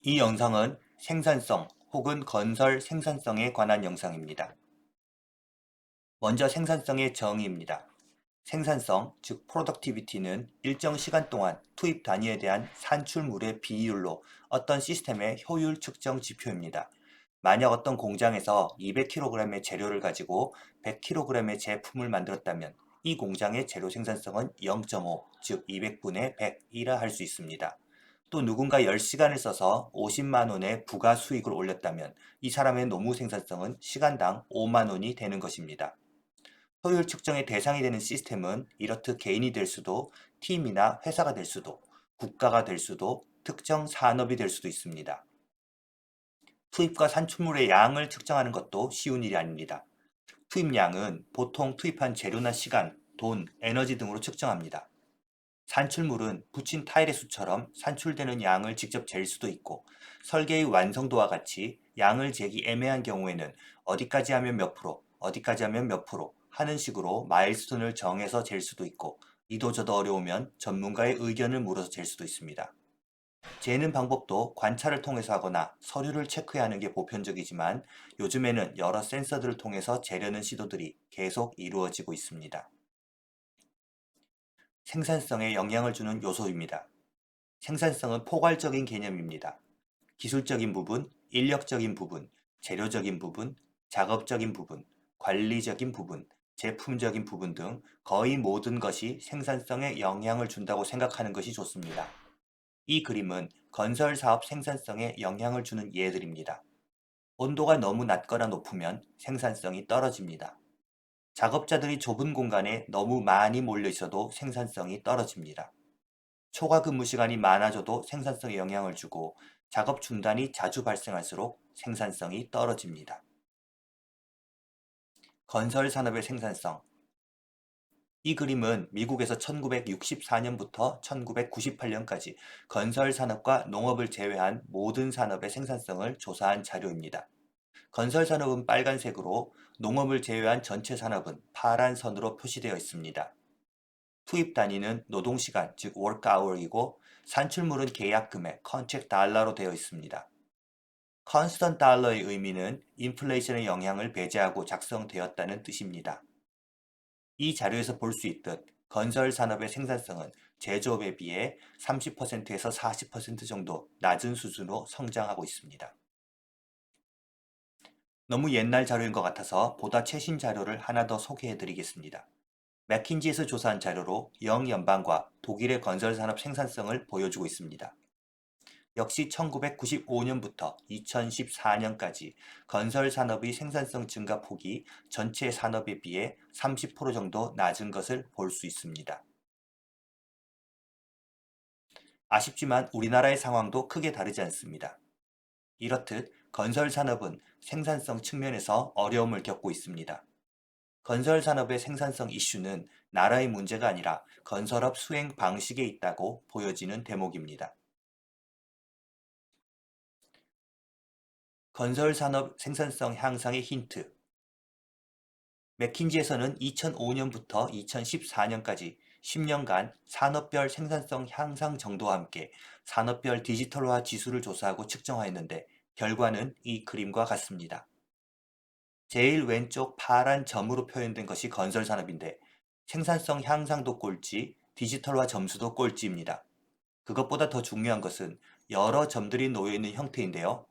이 영상은 생산성 혹은 건설 생산성에 관한 영상입니다. 먼저 생산성의 정의입니다. 생산성, 즉 productivity는 일정 시간 동안 투입 단위에 대한 산출물의 비율로 어떤 시스템의 효율 측정 지표입니다. 만약 어떤 공장에서 200kg의 재료를 가지고 100kg의 제품을 만들었다면 이 공장의 재료 생산성은 0.5, 즉 200분의 100이라 할 수 있습니다. 또 누군가 10시간을 써서 50만 원의 부가 수익을 올렸다면 이 사람의 노무 생산성은 시간당 5만 원이 되는 것입니다. 효율 측정의 대상이 되는 시스템은 이렇듯 개인이 될 수도, 팀이나 회사가 될 수도, 국가가 될 수도, 특정 산업이 될 수도 있습니다. 투입과 산출물의 양을 측정하는 것도 쉬운 일이 아닙니다. 투입량은 보통 투입한 재료나 시간, 돈, 에너지 등으로 측정합니다. 산출물은 붙인 타일의 수처럼 산출되는 양을 직접 잴 수도 있고, 설계의 완성도와 같이 양을 재기 애매한 경우에는 어디까지 하면 몇 프로, 어디까지 하면 몇 프로 하는 식으로 마일스톤을 정해서 잴 수도 있고, 이도저도 어려우면 전문가의 의견을 물어서 잴 수도 있습니다. 재는 방법도 관찰을 통해서 하거나 서류를 체크해야 하는 게 보편적이지만, 요즘에는 여러 센서들을 통해서 재려는 시도들이 계속 이루어지고 있습니다. 생산성에 영향을 주는 요소입니다. 생산성은 포괄적인 개념입니다. 기술적인 부분, 인력적인 부분, 재료적인 부분, 작업적인 부분, 관리적인 부분, 제품적인 부분 등 거의 모든 것이 생산성에 영향을 준다고 생각하는 것이 좋습니다. 이 그림은 건설 사업 생산성에 영향을 주는 예들입니다. 온도가 너무 낮거나 높으면 생산성이 떨어집니다. 작업자들이 좁은 공간에 너무 많이 몰려 있어도 생산성이 떨어집니다. 초과 근무 시간이 많아져도 생산성에 영향을 주고, 작업 중단이 자주 발생할수록 생산성이 떨어집니다. 건설 산업의 생산성. 이 그림은 미국에서 1964년부터 1998년까지 건설 산업과 농업을 제외한 모든 산업의 생산성을 조사한 자료입니다. 건설 산업은 빨간색으로, 농업을 제외한 전체 산업은 파란 선으로 표시되어 있습니다. 투입 단위는 노동시간, 즉 work hour이고, 산출물은 계약 금액, contract 달러로 되어 있습니다. constant 달러의 의미는 인플레이션의 영향을 배제하고 작성되었다는 뜻입니다. 이 자료에서 볼 수 있듯 건설 산업의 생산성은 제조업에 비해 30%에서 40% 정도 낮은 수준으로 성장하고 있습니다. 너무 옛날 자료인 것 같아서 보다 최신 자료를 하나 더 소개해 드리겠습니다. 맥킨지에서 조사한 자료로 영연방과 독일의 건설산업 생산성을 보여주고 있습니다. 역시 1995년부터 2014년까지 건설산업의 생산성 증가 폭이 전체 산업에 비해 30% 정도 낮은 것을 볼 수 있습니다. 아쉽지만 우리나라의 상황도 크게 다르지 않습니다. 이렇듯 건설산업은 생산성 측면에서 어려움을 겪고 있습니다. 건설산업의 생산성 이슈는 나라의 문제가 아니라 건설업 수행 방식에 있다고 보여지는 대목입니다. 건설산업 생산성 향상의 힌트. 맥킨지에서는 2005년부터 2014년까지 10년간 산업별 생산성 향상 정도와 함께 산업별 디지털화 지수를 조사하고 측정하였는데, 결과는 이 그림과 같습니다. 제일 왼쪽 파란 점으로 표현된 것이 건설산업인데, 생산성 향상도 꼴찌, 디지털화 점수도 꼴찌입니다. 그것보다 더 중요한 것은 여러 점들이 놓여 있는 형태인데요.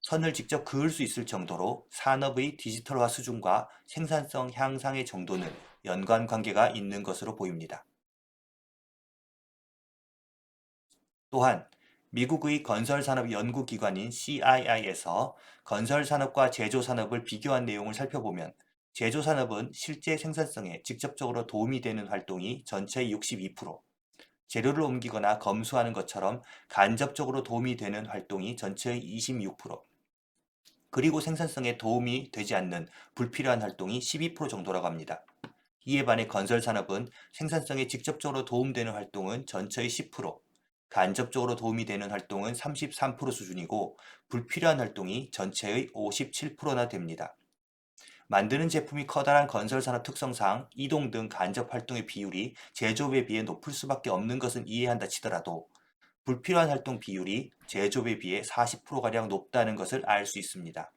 선을 직접 그을 수 있을 정도로 산업의 디지털화 수준과 생산성 향상의 정도는 연관 관계가 있는 것으로 보입니다. 또한 미국의 건설산업 연구기관인 CII에서 건설산업과 제조산업을 비교한 내용을 살펴보면, 제조산업은 실제 생산성에 직접적으로 도움이 되는 활동이 전체의 62%, 재료를 옮기거나 검수하는 것처럼 간접적으로 도움이 되는 활동이 전체의 26%, 그리고 생산성에 도움이 되지 않는 불필요한 활동이 12% 정도라고 합니다. 이에 반해 건설산업은 생산성에 직접적으로 도움되는 활동은 전체의 10%, 간접적으로 도움이 되는 활동은 33% 수준이고, 불필요한 활동이 전체의 57%나 됩니다. 만드는 제품이 커다란 건설산업 특성상 이동 등 간접 활동의 비율이 제조업에 비해 높을 수밖에 없는 것은 이해한다 치더라도, 불필요한 활동 비율이 제조업에 비해 40%가량 높다는 것을 알 수 있습니다.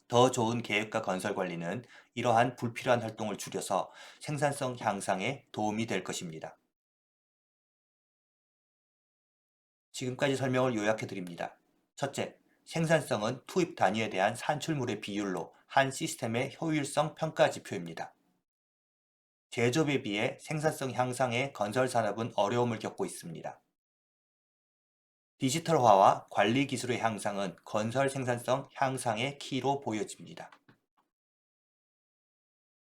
더 좋은 계획과 건설 관리는 이러한 불필요한 활동을 줄여서 생산성 향상에 도움이 될 것입니다. 지금까지 설명을 요약해 드립니다. 첫째, 생산성은 투입 단위에 대한 산출물의 비율로 한 시스템의 효율성 평가 지표입니다. 제조업에 비해 생산성 향상에 건설 산업은 어려움을 겪고 있습니다. 디지털화와 관리 기술의 향상은 건설 생산성 향상의 키로 보여집니다.